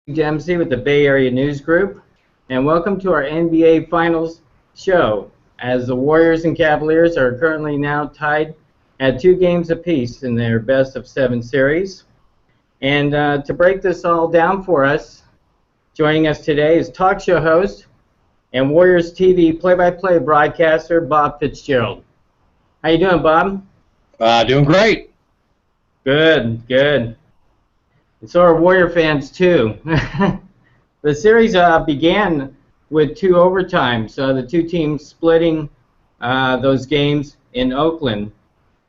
Steve Dempsey with the Bay Area News Group, and welcome to our NBA Finals show, as the Warriors and Cavaliers are currently now tied at 2 games apiece in their best-of-7 series. And to break this all down for us, joining us today is talk show host and Warriors TV play-by-play broadcaster Bob Fitzgerald. How you doing, Bob? Doing great. Good, good. And so are Warrior fans, too. The series began with 2 overtimes, the 2 teams splitting those games in Oakland.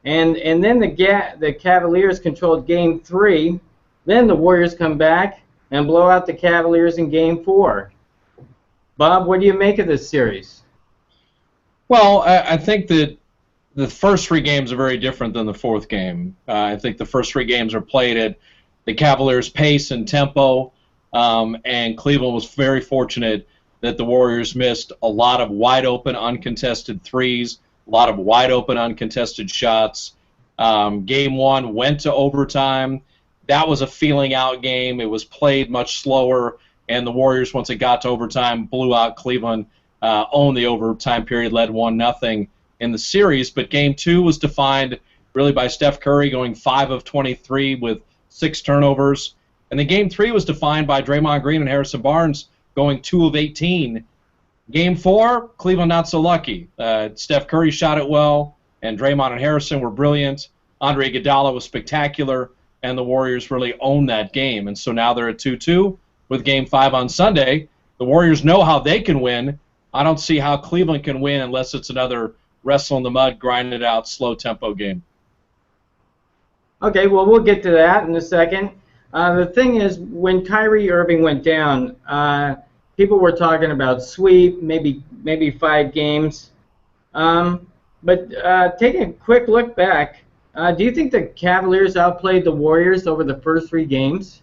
And then the Cavaliers controlled Game 3. Then the Warriors come back and blow out the Cavaliers in Game 4. Bob, what do you make of this series? Well, I think that the first 3 games are very different than the 4th game. I think the first 3 games are played at the Cavaliers' pace and tempo, and Cleveland was very fortunate that the Warriors missed a lot of wide-open, uncontested threes, a lot of wide-open, uncontested shots. Game 1 went to overtime. That was a feeling-out game. It was played much slower, and the Warriors, once it got to overtime, blew out Cleveland, owned the overtime period, led 1-0 in the series. But Game 2 was defined really by Steph Curry going 5 of 23 with 6 turnovers. And then Game 3 was defined by Draymond Green and Harrison Barnes going 2 of 18. Game 4, Cleveland not so lucky. Steph Curry shot it well, and Draymond and Harrison were brilliant. Andre Iguodala was spectacular, and the Warriors really owned that game. And so now they're at 2-2 with Game 5 on Sunday. The Warriors know how they can win. I don't see how Cleveland can win unless it's another wrestle in the mud, grind it out, slow-tempo game. Okay, well, we'll get to that in a second. The thing is, when Kyrie Irving went down, people were talking about sweep, maybe 5 games. But taking a quick look back, do you think the Cavaliers outplayed the Warriors over the first 3 games?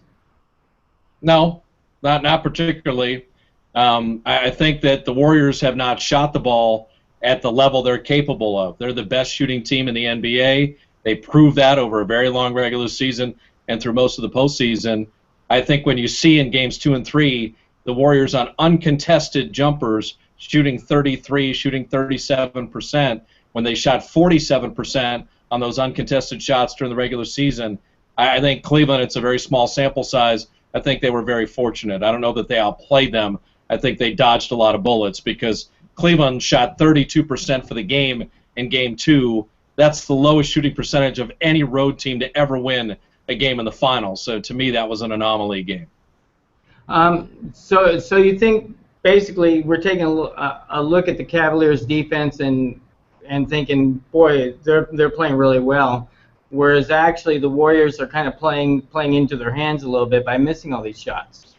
No, not particularly. I think that the Warriors have not shot the ball at the level they're capable of. They're the best shooting team in the NBA. They proved that over a very long regular season and through most of the postseason. I think when you see in Games 2 and 3, the Warriors on uncontested jumpers shooting 33, shooting 37%, when they shot 47% on those uncontested shots during the regular season, I think Cleveland, it's a very small sample size. I think they were very fortunate. I don't know that they outplayed them. I think they dodged a lot of bullets because Cleveland shot 32% for the game in Game 2. That's the lowest shooting percentage of any road team to ever win a game in the finals. So to me, that was an anomaly game. So you think basically we're taking a look at the Cavaliers' defense and thinking, boy, they're playing really well, whereas actually the Warriors are kind of playing into their hands a little bit by missing all these shots.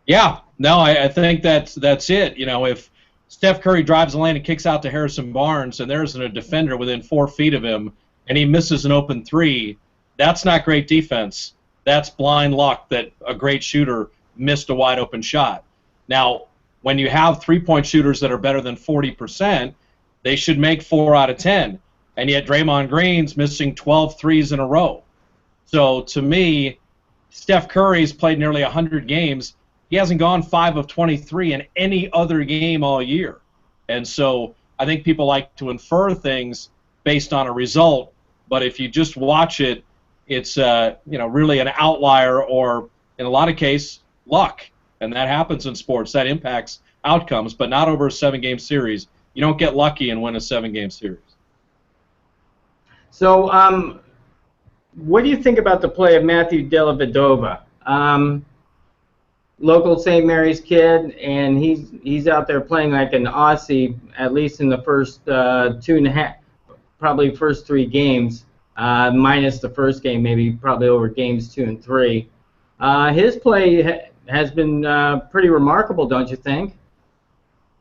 Yeah, no, I think that's it. You know, if Steph Curry drives the lane and kicks out to Harrison Barnes, and there isn't a defender within 4 feet of him, and he misses an open 3, that's not great defense. That's blind luck that a great shooter missed a wide-open shot. Now, when you have three-point shooters that are better than 40%, they should make 4 out of 10, and yet Draymond Green's missing 12 threes in a row. So, to me, Steph Curry's played nearly 100 games. He hasn't gone 5 of 23 in any other game all year. And so I think people like to infer things based on a result, but if you just watch it, it's really an outlier or, in a lot of cases, luck. And that happens in sports. That impacts outcomes, but not over a 7-game series. You don't get lucky and win a 7-game series. So what do you think about the play of Matthew Dellavedova? Local St. Mary's kid, and he's out there playing like an Aussie, at least in the first 2.5, probably first 3 games, minus the first game, maybe probably over Games 2 and 3. His play has been pretty remarkable, don't you think?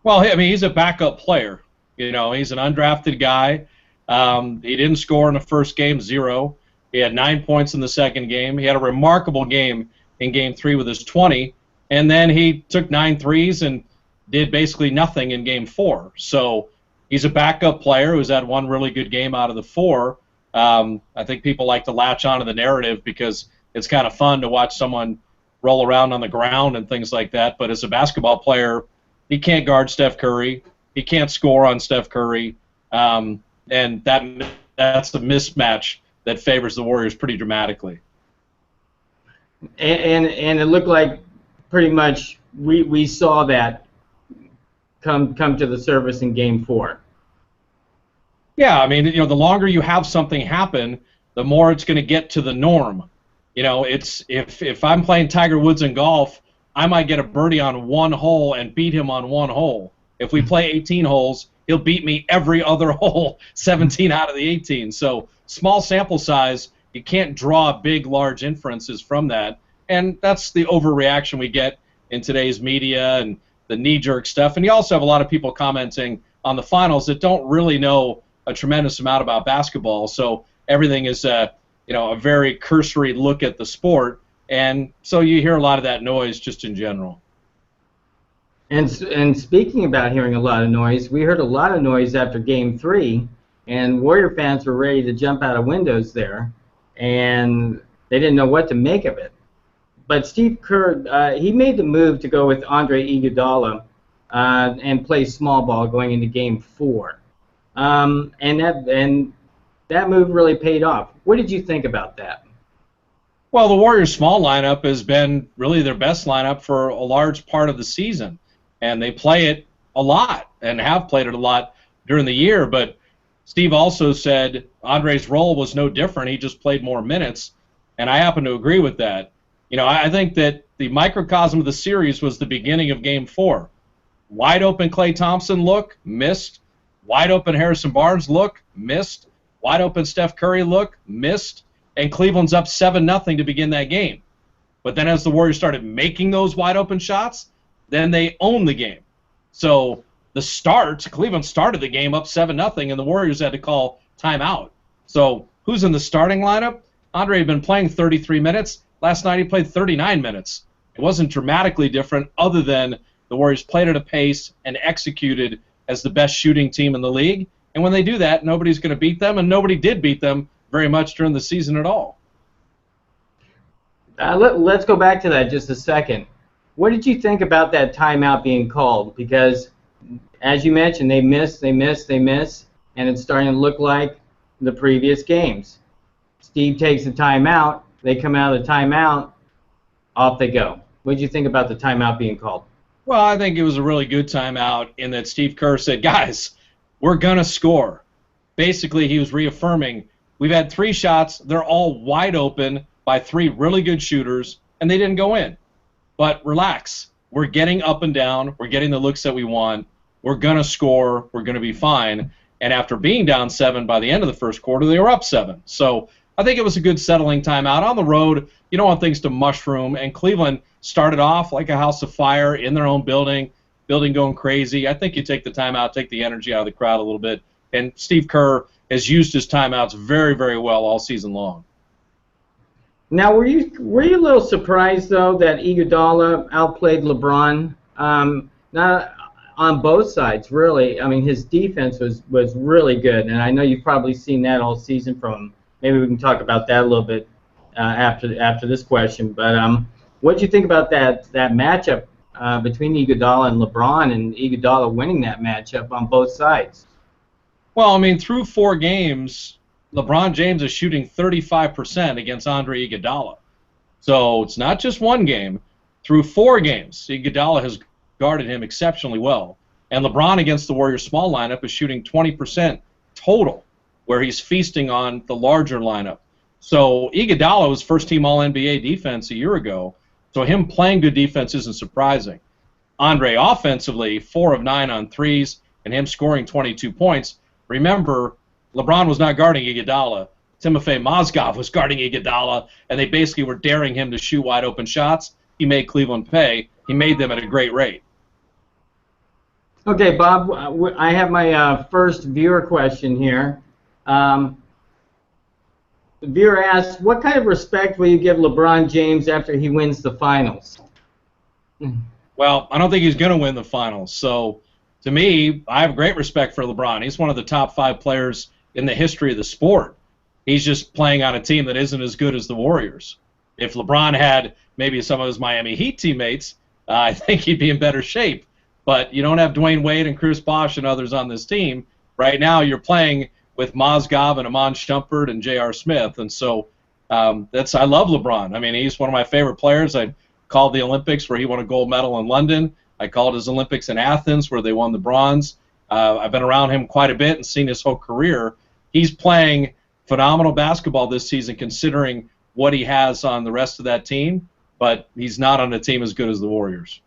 Well, I mean, he's a backup player. You know, he's an undrafted guy. He didn't score in the first game, 0. He had 9 points in the second game. He had a remarkable game in Game 3 with his 20. And then he took 9 threes and did basically nothing in Game 4. So he's a backup player who's had 1 really good game out of the 4. I think people like to latch onto the narrative because it's kind of fun to watch someone roll around on the ground and things like that. But as a basketball player, he can't guard Steph Curry. He can't score on Steph Curry. And that's a mismatch that favors the Warriors pretty dramatically. And it looked like pretty much we saw that come to the surface in Game 4. Yeah, I mean, the longer you have something happen, the more it's going to get to the norm. It's if I'm playing Tiger Woods in golf, I might get a birdie on one hole and beat him on one hole. If we play 18 holes, he'll beat me every other hole, 17 out of the 18. So small sample size, you can't draw big, large inferences from that. And that's the overreaction we get in today's media and the knee-jerk stuff. And you also have a lot of people commenting on the finals that don't really know a tremendous amount about basketball. So everything is a very cursory look at the sport. And so you hear a lot of that noise just in general. And speaking about hearing a lot of noise, we heard a lot of noise after Game 3, and Warrior fans were ready to jump out of windows there, and they didn't know what to make of it. But Steve Kerr, he made the move to go with Andre Iguodala and play small ball going into Game 4. And that move really paid off. What did you think about that? Well, the Warriors' small lineup has been really their best lineup for a large part of the season, and they play it a lot and have played it a lot during the year. But Steve also said Andre's role was no different. He just played more minutes, and I happen to agree with that. I think that the microcosm of the series was the beginning of Game 4. Wide open Klay Thompson look, missed. Wide open Harrison Barnes look, missed. Wide open Steph Curry look, missed. And Cleveland's up 7-0 to begin that game. But then as the Warriors started making those wide open shots, then they owned the game. So Cleveland started the game up 7-0, and the Warriors had to call timeout. So who's in the starting lineup? Andre had been playing 33 minutes. Last night he played 39 minutes. It wasn't dramatically different other than the Warriors played at a pace and executed as the best shooting team in the league. And when they do that, nobody's going to beat them, and nobody did beat them very much during the season at all. Let's go back to that just a second. What did you think about that timeout being called? Because, as you mentioned, they miss, and it's starting to look like the previous games. Steve takes the timeout, they come out of the timeout, off they go. What did you think about the timeout being called? Well, I think it was a really good timeout in that Steve Kerr said, guys, we're going to score. Basically, he was reaffirming, we've had 3 shots, they're all wide open by 3 really good shooters, and they didn't go in. But relax. We're getting up and down. We're getting the looks that we want. We're going to score. We're going to be fine. And after being down 7 by the end of the first quarter, they were up 7. So I think it was a good settling timeout. On the road, you don't want things to mushroom. And Cleveland started off like a house of fire in their own building going crazy. I think you take the timeout, take the energy out of the crowd a little bit. And Steve Kerr has used his timeouts very, very well all season long. Now, were you a little surprised, though, that Iguodala outplayed LeBron? Not on both sides, really. I mean, his defense was really good, and I know you've probably seen that all season from him. Maybe we can talk about that a little bit after this question. But what did you think about that matchup between Iguodala and LeBron, and Iguodala winning that matchup on both sides? Well, I mean, through 4 games, LeBron James is shooting 35% against Andre Iguodala. So it's not just one game. Through 4 games, Iguodala has guarded him exceptionally well. And LeBron against the Warriors small lineup is shooting 20% total, where he's feasting on the larger lineup. So Iguodala was first-team All-NBA defense a year ago, so him playing good defense isn't surprising. Andre offensively, 4 of 9 on threes, and him scoring 22 points. Remember, LeBron was not guarding Iguodala. Timofey Mozgov was guarding Iguodala, and they basically were daring him to shoot wide-open shots. He made Cleveland pay. He made them at a great rate. Okay, Bob, I have my first viewer question here. The viewer asks, what kind of respect will you give LeBron James after he wins the finals? Well, I don't think he's going to win the finals. So, to me, I have great respect for LeBron. He's one of the top 5 players in the history of the sport. He's just playing on a team that isn't as good as the Warriors. If LeBron had maybe some of his Miami Heat teammates, I think he'd be in better shape. But you don't have Dwayne Wade and Chris Bosh and others on this team. Right now you're playing with Mozgov and Amon Shumpert and J.R. Smith. And so I love LeBron. I mean, he's one of my favorite players. I called the Olympics where he won a gold medal in London. I called his Olympics in Athens where they won the bronze. I've been around him quite a bit and seen his whole career. He's playing phenomenal basketball this season considering what he has on the rest of that team, but he's not on a team as good as the Warriors.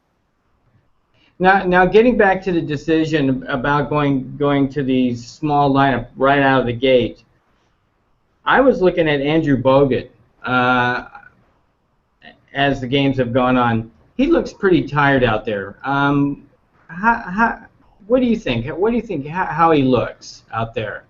Now getting back to the decision about going to the small lineup right out of the gate, I was looking at Andrew Bogut as the games have gone on. He looks pretty tired out there. What do you think? What do you think how he looks out there?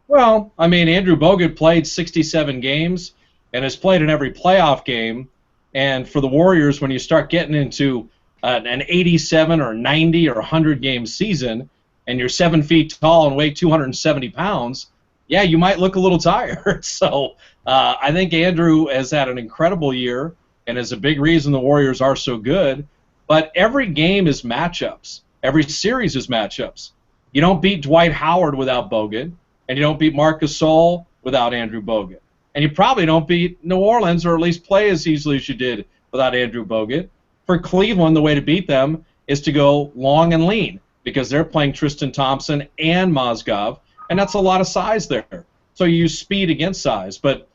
Well, I mean, Andrew Bogut played 67 games and has played in every playoff game. And for the Warriors, when you start getting into an 87 or 90 or 100 game season and you're 7 feet tall and weigh 270 pounds, yeah, you might look a little tired. So I think Andrew has had an incredible year and is a big reason the Warriors are so good. But every game is matchups. Every series is matchups. You don't beat Dwight Howard without Bogut, and you don't beat Marc Gasol without Andrew Bogut. And you probably don't beat New Orleans, or at least play as easily as you did without Andrew Bogut. For Cleveland, the way to beat them is to go long and lean because they're playing Tristan Thompson and Mozgov, and that's a lot of size there. So you use speed against size. But,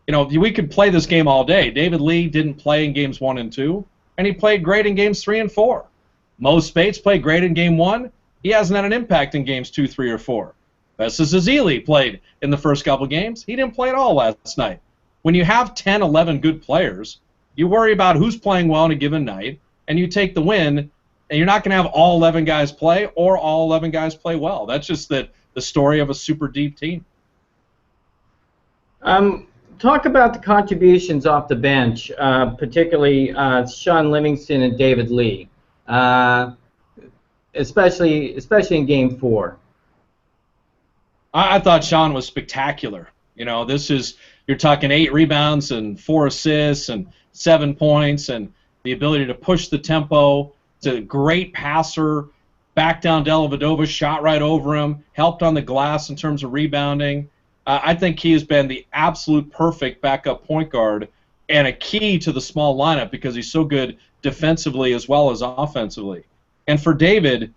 you know, we could play this game all day. David Lee didn't play in games 1 and 2, and he played great in games 3 and 4. Mo Spates played great in game 1. He hasn't had an impact in games 2, 3, or 4. Festus Ezeli played in the first couple games. He didn't play at all last night. When you have 10, 11 good players, you worry about who's playing well on a given night, and you take the win, and you're not going to have all 11 guys play or all 11 guys play well. That's just the story of a super deep team. Talk about the contributions off the bench, particularly Sean Livingston and David Lee, especially in Game 4. I thought Sean was spectacular. You know, you're talking 8 rebounds and 4 assists and 7 points and the ability to push the tempo. It's a great passer. Back down Dellavedova, shot right over him, helped on the glass in terms of rebounding. I think he has been the absolute perfect backup point guard and a key to the small lineup because he's so good defensively as well as offensively. And for David,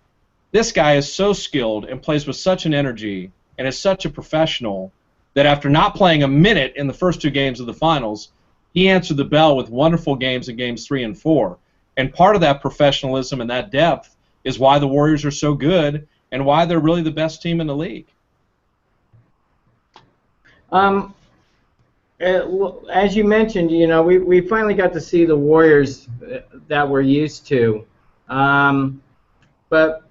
this guy is so skilled and plays with such an energy and is such a professional that after not playing a minute in the first 2 games of the finals, he answered the bell with wonderful games in games 3 and 4. And part of that professionalism and that depth is why the Warriors are so good and why they're really the best team in the league. As you mentioned, you know, we finally got to see the Warriors that we're used to. But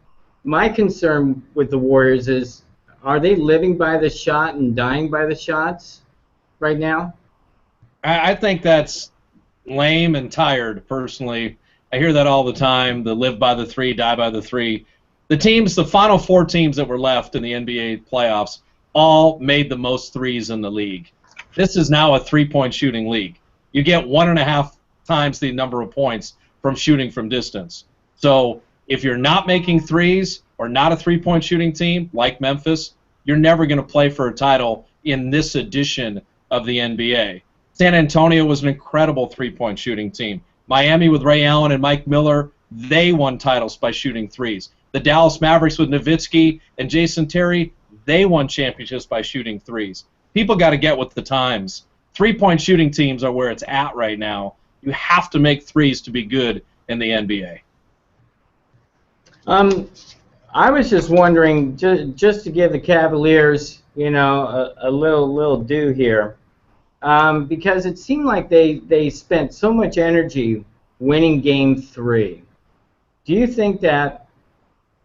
my concern with the Warriors is, are they living by the shot and dying by the shots right now? I think that's lame and tired, personally. I hear that all the time, the live by the 3, die by the 3. The final 4 teams that were left in the NBA playoffs all made the most threes in the league. This is now a 3-point shooting league. You get 1.5 times the number of points from shooting from distance. So if you're not making threes or not a 3-point shooting team like Memphis, you're never going to play for a title in this edition of the NBA. San Antonio was an incredible 3-point shooting team. Miami with Ray Allen and Mike Miller, they won titles by shooting threes. The Dallas Mavericks with Nowitzki and Jason Terry, they won championships by shooting threes. People got to get with the times. 3-point shooting teams are where it's at right now. You have to make threes to be good in the NBA. I was just wondering, just to give the Cavaliers, you know, a little due here, because it seemed like they spent so much energy winning Game 3. Do you think that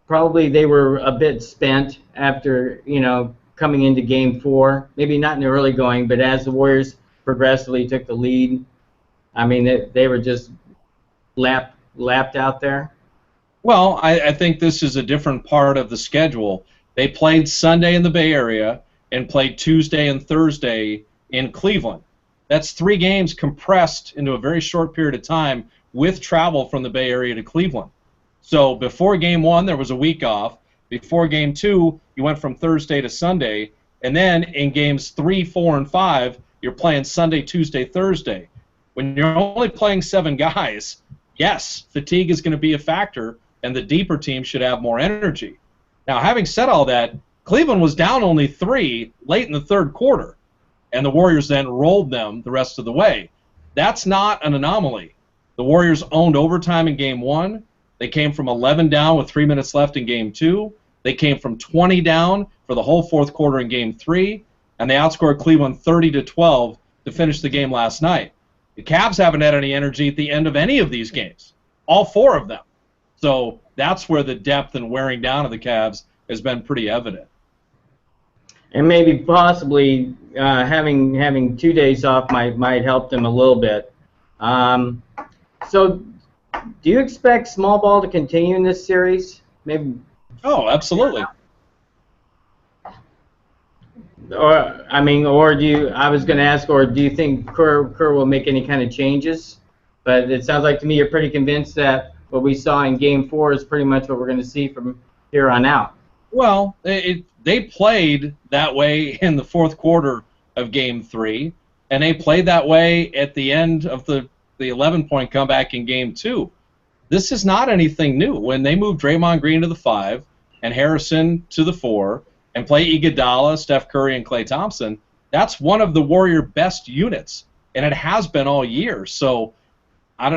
probably they were a bit spent after, you know, coming into Game 4? Maybe not in the early going, but as the Warriors progressively took the lead, I mean, they were just lapped out there? Well, I think this is a different part of the schedule. They played Sunday in the Bay Area and played Tuesday and Thursday in Cleveland. That's 3 games compressed into a very short period of time with travel from the Bay Area to Cleveland. So before Game 1, there was a week off. Before Game 2, you went from Thursday to Sunday. And then in Games 3, 4, and 5, you're playing Sunday, Tuesday, Thursday. When you're only playing 7 guys, yes, fatigue is going to be a factor, and the deeper team should have more energy. Now, having said all that, Cleveland was down only 3 late in the third quarter, and the Warriors then rolled them the rest of the way. That's not an anomaly. The Warriors owned overtime in Game 1. They came from 11 down with 3 minutes left in Game 2. They came from 20 down for the whole fourth quarter in Game 3, and they outscored Cleveland 30-12 to finish the game last night. The Cavs haven't had any energy at the end of any of these games, all 4 of them. So that's where the depth and wearing down of the Cavs has been pretty evident. And maybe possibly having 2 days off might help them a little bit. So do you expect small ball to continue in this series? Maybe. Oh, absolutely. Or do you? I was going to ask, or do you think Kerr will make any kind of changes? But it sounds like to me you're pretty convinced that what we saw in Game 4 is pretty much what we're going to see from here on out. Well, they played that way in the fourth quarter of Game 3, and they played that way at the end of the 11-point comeback in Game 2. This is not anything new. When they moved Draymond Green to the 5 and Harrison to the 4 and play Iguodala, Steph Curry, and Klay Thompson, that's one of the Warrior best units, and it has been all year. So,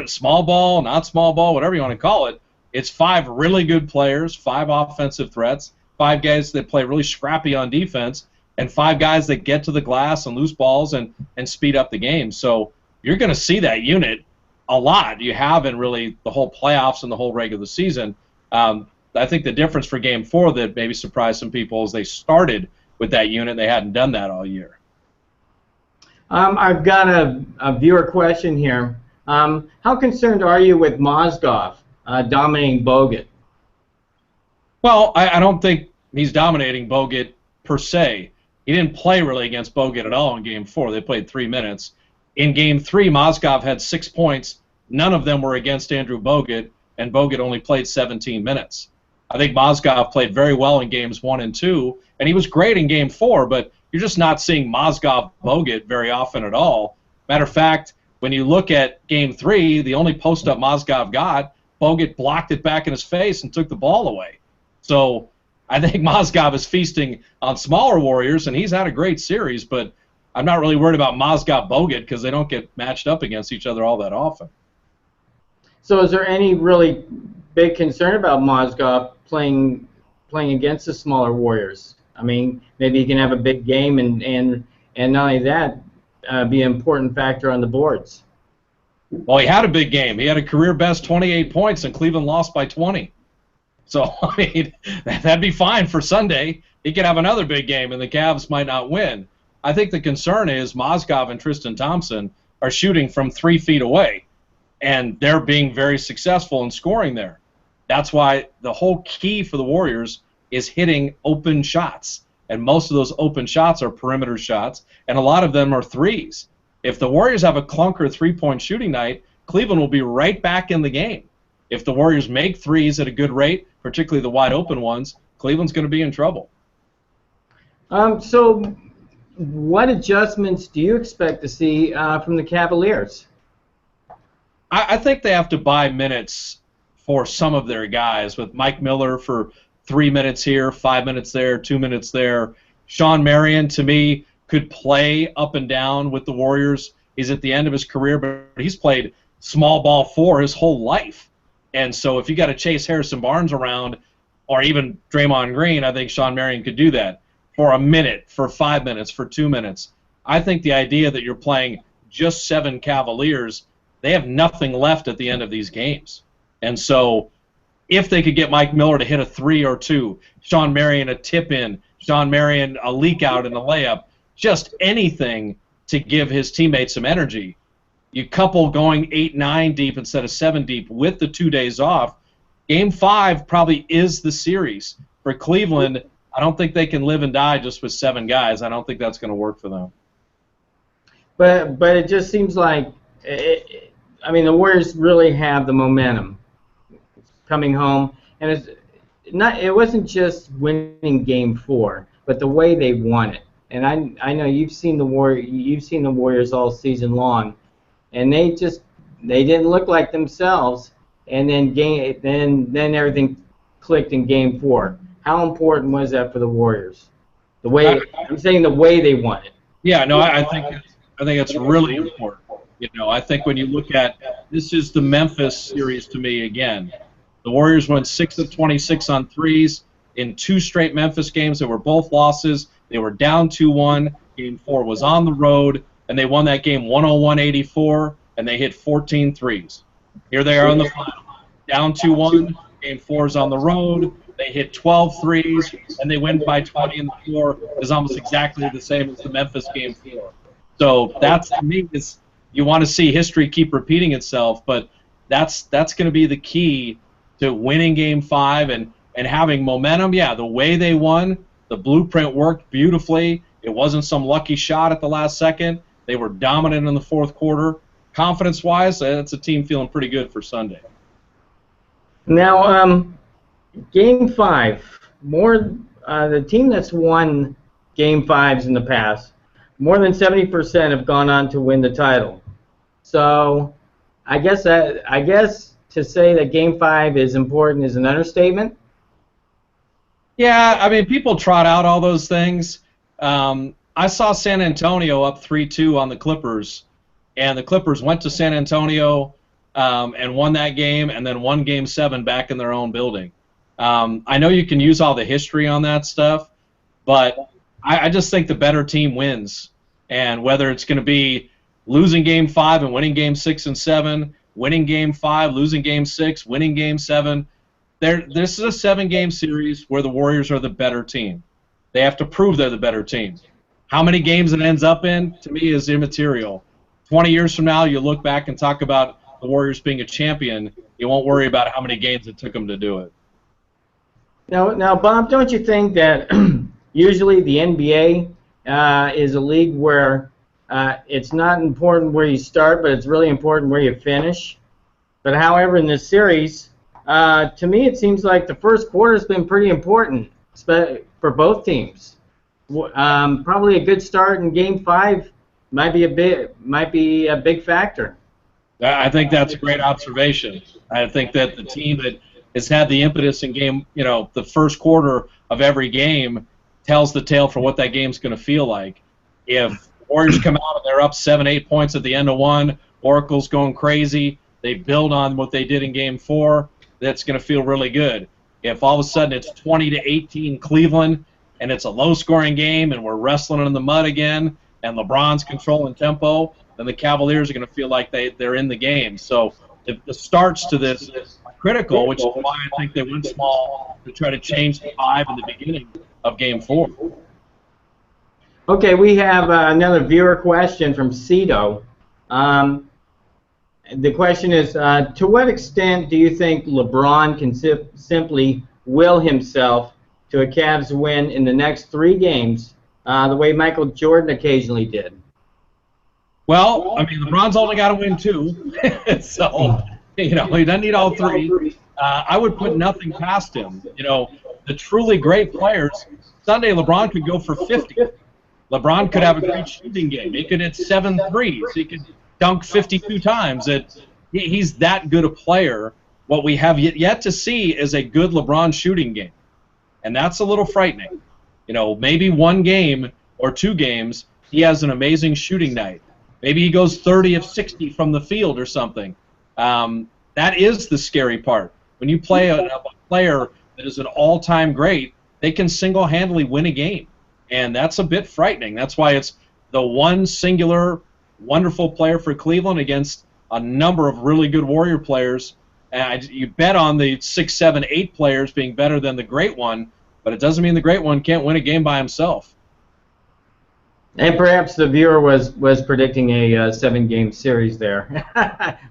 small ball, not small ball, whatever you want to call it, it's 5 really good players, 5 offensive threats, 5 guys that play really scrappy on defense, and 5 guys that get to the glass and lose balls and speed up the game. So you're going to see that unit a lot. You have in really the whole playoffs and the whole regular season. I think the difference for Game 4 that maybe surprised some people is they started with that unit and they hadn't done that all year. I've got a viewer question here. How concerned are you with Mozgov dominating Bogut? Well, I don't think he's dominating Bogut per se. He didn't play really against Bogut at all in Game 4. They played 3 minutes. In Game 3, Mozgov had 6 points. None of them were against Andrew Bogut, and Bogut only played 17 minutes. I think Mozgov played very well in Games 1 and 2, and he was great in Game 4, but you're just not seeing Mozgov-Bogut very often at all. Matter of fact, when you look at Game 3, the only post-up Mozgov got, Bogut blocked it back in his face and took the ball away. So I think Mozgov is feasting on smaller Warriors, and he's had a great series, but I'm not really worried about Mozgov-Bogut because they don't get matched up against each other all that often. So is there any really big concern about Mozgov playing against the smaller Warriors? I mean, maybe he can have a big game and not only that, be an important factor on the boards. Well, he had a big game. He had a career-best 28 points, and Cleveland lost by 20. So, I mean, that'd be fine for Sunday. He could have another big game, and the Cavs might not win. I think the concern is Mozgov and Tristan Thompson are shooting from 3 feet away, and they're being very successful in scoring there. That's why the whole key for the Warriors is hitting open shots, and most of those open shots are perimeter shots, and a lot of them are threes. If the Warriors have a clunker three-point shooting night, Cleveland will be right back in the game. If the Warriors make threes at a good rate, particularly the wide-open ones, Cleveland's going to be in trouble. So what adjustments do you expect to see from the Cavaliers? I think they have to buy minutes for some of their guys, with Mike Miller for 3 minutes here, 5 minutes there, 2 minutes there. Sean Marion, to me, could play up and down with the Warriors. He's at the end of his career, but he's played small ball 4 his whole life. And so if you got to chase Harrison Barnes around, or even Draymond Green, I think Sean Marion could do that for a minute, for 5 minutes, for 2 minutes. I think the idea that you're playing just 7 Cavaliers, they have nothing left at the end of these games. And so if they could get Mike Miller to hit a 3 or 2, Sean Marion a tip in, Sean Marion a leak out and a layup, just anything to give his teammates some energy. You couple going 8-9 deep instead of 7 deep with the 2 days off, Game 5 probably is the series. For Cleveland, I don't think they can live and die just with 7 guys. I don't think that's going to work for them. but it just seems like I mean the Warriors really have the momentum coming home, and it wasn't just winning Game 4, but the way they won it. And I know you've seen the Warriors all season long, and they didn't look like themselves. And then everything clicked in Game 4. How important was that for the Warriors? I'm saying the way they won it. Yeah, no, I think it's really important. I think when you look at this is the Memphis series to me again. The Warriors went 6 of 26 on threes in 2 straight Memphis games. They were both losses. They were down 2-1. Game 4 was on the road, and they won that game 101-84, and they hit 14 threes. Here they are in the final. Down 2-1, Game 4 is on the road. They hit 12 threes, and they win by 20, and the score is almost exactly the same as the Memphis Game 4. So that's, to me, you want to see history keep repeating itself, but that's going to be the key to winning Game 5 and having momentum. Yeah, the way they won, the blueprint worked beautifully. It wasn't some lucky shot at the last second. They were dominant in the fourth quarter. Confidence-wise, it's a team feeling pretty good for Sunday. Now, Game 5, the team that's won Game 5s in the past, more than 70% have gone on to win the title. So, I guess to say that Game 5 is important is an understatement. Yeah, I mean, people trot out all those things. I saw San Antonio up 3-2 on the Clippers, and the Clippers went to San Antonio and won that game, and then won Game 7 back in their own building. I know you can use all the history on that stuff, but I just think the better team wins. And whether it's going to be losing Game 5 and winning Game 6 and 7, winning Game 5, losing Game 6, winning Game 7, this is a 7-game series where the Warriors are the better team. They have to prove they're the better team. How many games it ends up in, to me, is immaterial. 20 years from now, you look back and talk about the Warriors being a champion, you won't worry about how many games it took them to do it. Now, Bob, don't you think that usually the NBA is a league where it's not important where you start, but it's really important where you finish? But however, in this series, to me, it seems like the first quarter has been pretty important for both teams. Probably a good start in Game 5 might be a big factor. I think that's a great observation. I think that the team that has had the impetus in game, the first quarter of every game tells the tale for what that game's going to feel like. If Warriors come out and they're up 7-8 points at the end of one, Oracle's going crazy, they build on what they did in Game 4, that's going to feel really good. If all of a sudden it's 20-18 Cleveland and it's a low-scoring game and we're wrestling in the mud again and LeBron's controlling tempo, then the Cavaliers are going to feel like they're in the game. So the starts to this are critical, which is why I think they went small to try to change the vibe in the beginning of Game 4. Okay, we have another viewer question from Cito. The question is, to what extent do you think LeBron can simply will himself to a Cavs win in the next 3 games, the way Michael Jordan occasionally did? Well, I mean, LeBron's only got to win 2, so he doesn't need all 3. I would put nothing past him. The truly great players, Sunday LeBron could go for 50. LeBron could have a great shooting game. He could hit 7 threes. He could dunk 52 times. He's that good a player. What we have yet to see is a good LeBron shooting game, and that's a little frightening. Maybe 1 game or 2 games he has an amazing shooting night. Maybe he goes 30 of 60 from the field or something. That is the scary part. When you play a player that is an all-time great, they can single-handedly win a game, and that's a bit frightening. That's why it's the one singular wonderful player for Cleveland against a number of really good Warrior players. And you bet on the 6, 7, 8 players being better than the great one, but it doesn't mean the great one can't win a game by himself. And perhaps the viewer was predicting a 7-game series there.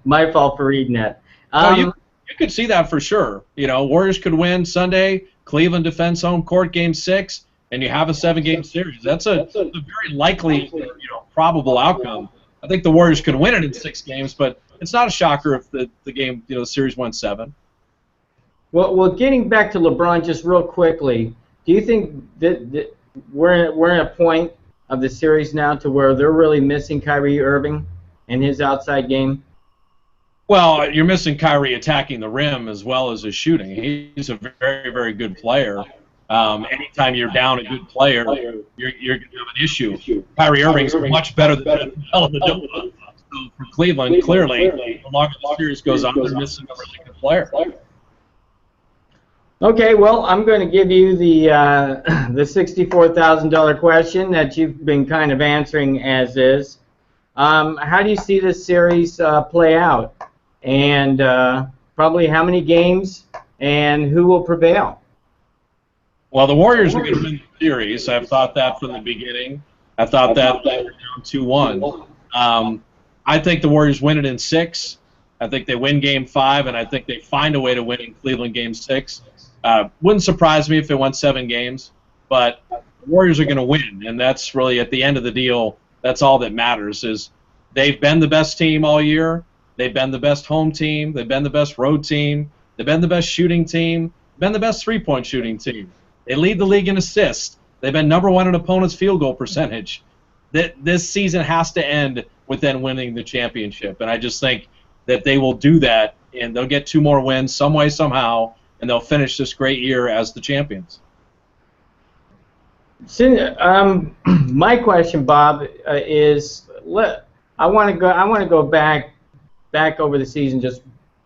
My fault for reading that. You could see that for sure. Warriors could win Sunday, Cleveland defends home court Game 6, and you have a 7-game series. That's a very likely, probable outcome. I think the Warriors could win it in 6 games, but it's not a shocker if the game, the series went 7. Well, getting back to LeBron just real quickly, do you think that we're in a point of the series now to where they're really missing Kyrie Irving and his outside game? Well, you're missing Kyrie attacking the rim as well as his shooting. He's a very, very good player. Anytime you're down a good player, you're going to have an issue. Kyrie Irving's much better than Dellavedova. So for Cleveland, clearly, the longer the series goes on, they're missing a really good player. Okay, well, I'm going to give you the $64,000 question that you've been kind of answering as is. How do you see this series play out? And probably how many games and who will prevail? Well, the Warriors are going to win the series. I've thought that from the beginning. I thought that they were down 2-1. I think the Warriors win it in 6. I think they win Game 5, and I think they find a way to win in Cleveland Game 6. Wouldn't surprise me if they won 7 games, but the Warriors are going to win, and that's really at the end of the deal. That's all that matters. Is they've been the best team all year. They've been the best home team. They've been the best road team. They've been the best shooting team. Been the best three-point shooting team. They lead the league in assists. They've been #1 in opponents' field goal percentage. This season has to end with them winning the championship, and I just think that they will do that, and they'll get 2 more wins some way, somehow, and they'll finish this great year as the champions. My question, Bob, is I want to go back over the season just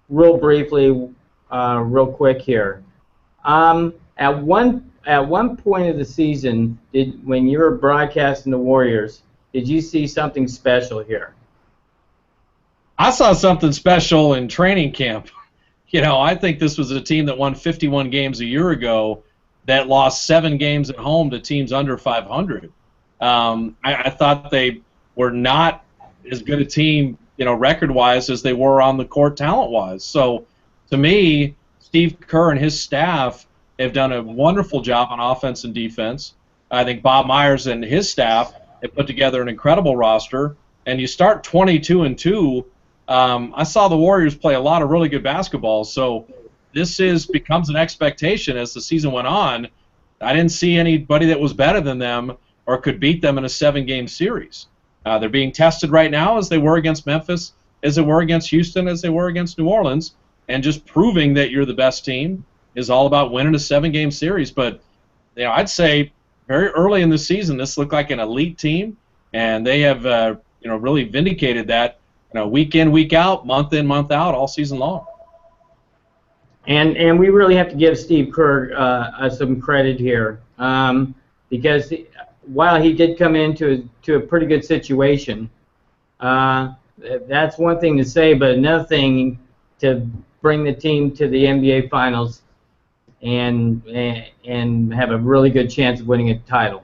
real briefly, real quick here. At one point of the season, when you were broadcasting the Warriors, did you see something special here? I saw something special in training camp. I think this was a team that won 51 games a year ago that lost 7 games at home to teams under 500. I thought they were not as good a team, record-wise as they were on the court talent-wise. So, to me, Steve Kerr and his staff have done a wonderful job on offense and defense. I think Bob Myers and his staff have put together an incredible roster. And you start 22-2. I saw the Warriors play a lot of really good basketball. So this becomes an expectation as the season went on. I didn't see anybody that was better than them or could beat them in a 7-game series. They're being tested right now as they were against Memphis, as they were against Houston, as they were against New Orleans, and just proving that you're the best team is all about winning a 7-game series. But I'd say very early in the season, this looked like an elite team, and they have really vindicated that week in, week out, month in, month out, all season long. And we really have to give Steve Kerr some credit here because while he did come into a pretty good situation, that's one thing to say, but another thing to bring the team to the NBA Finals and have a really good chance of winning a title.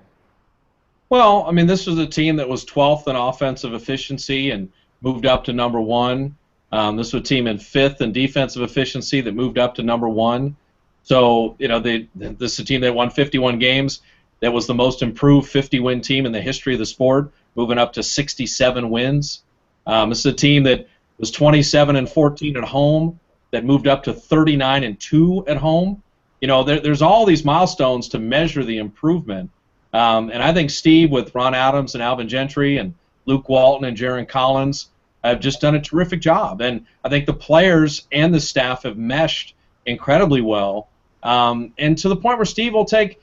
Well, I mean, this was a team that was 12th in offensive efficiency and moved up to #1. This was a team in 5th in defensive efficiency that moved up to #1. So, this is a team that won 51 games. That was the most improved 50-win team in the history of the sport, moving up to 67 wins. This is a team that was 27-14 at home, that moved up to 39-2 at home. There's all these milestones to measure the improvement. And I think Steve, with Ron Adams and Alvin Gentry and Luke Walton and Jaron Collins, have just done a terrific job. And I think the players and the staff have meshed incredibly well. And to the point where Steve will take,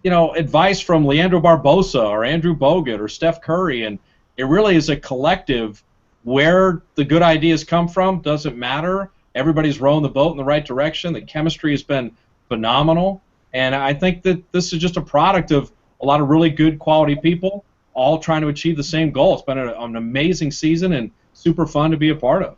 advice from Leandro Barbosa or Andrew Bogut or Steph Curry, and it really is a collective. Where the good ideas come from doesn't matter. Everybody's rowing the boat in the right direction. The chemistry has been phenomenal. And I think that this is just a product of a lot of really good quality people all trying to achieve the same goal. It's been an amazing season and super fun to be a part of.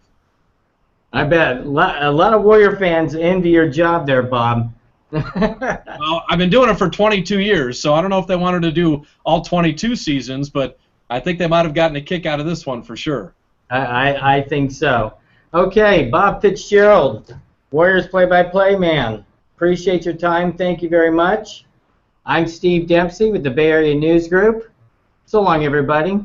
I bet. A lot of Warrior fans envy your job there, Bob. Well, I've been doing it for 22 years, so I don't know if they wanted to do all 22 seasons, but I think they might have gotten a kick out of this one for sure. I think so. Okay, Bob Fitzgerald, Warriors play-by-play man. Appreciate your time. Thank you very much. I'm Steve Dempsey with the Bay Area News Group. So long, everybody.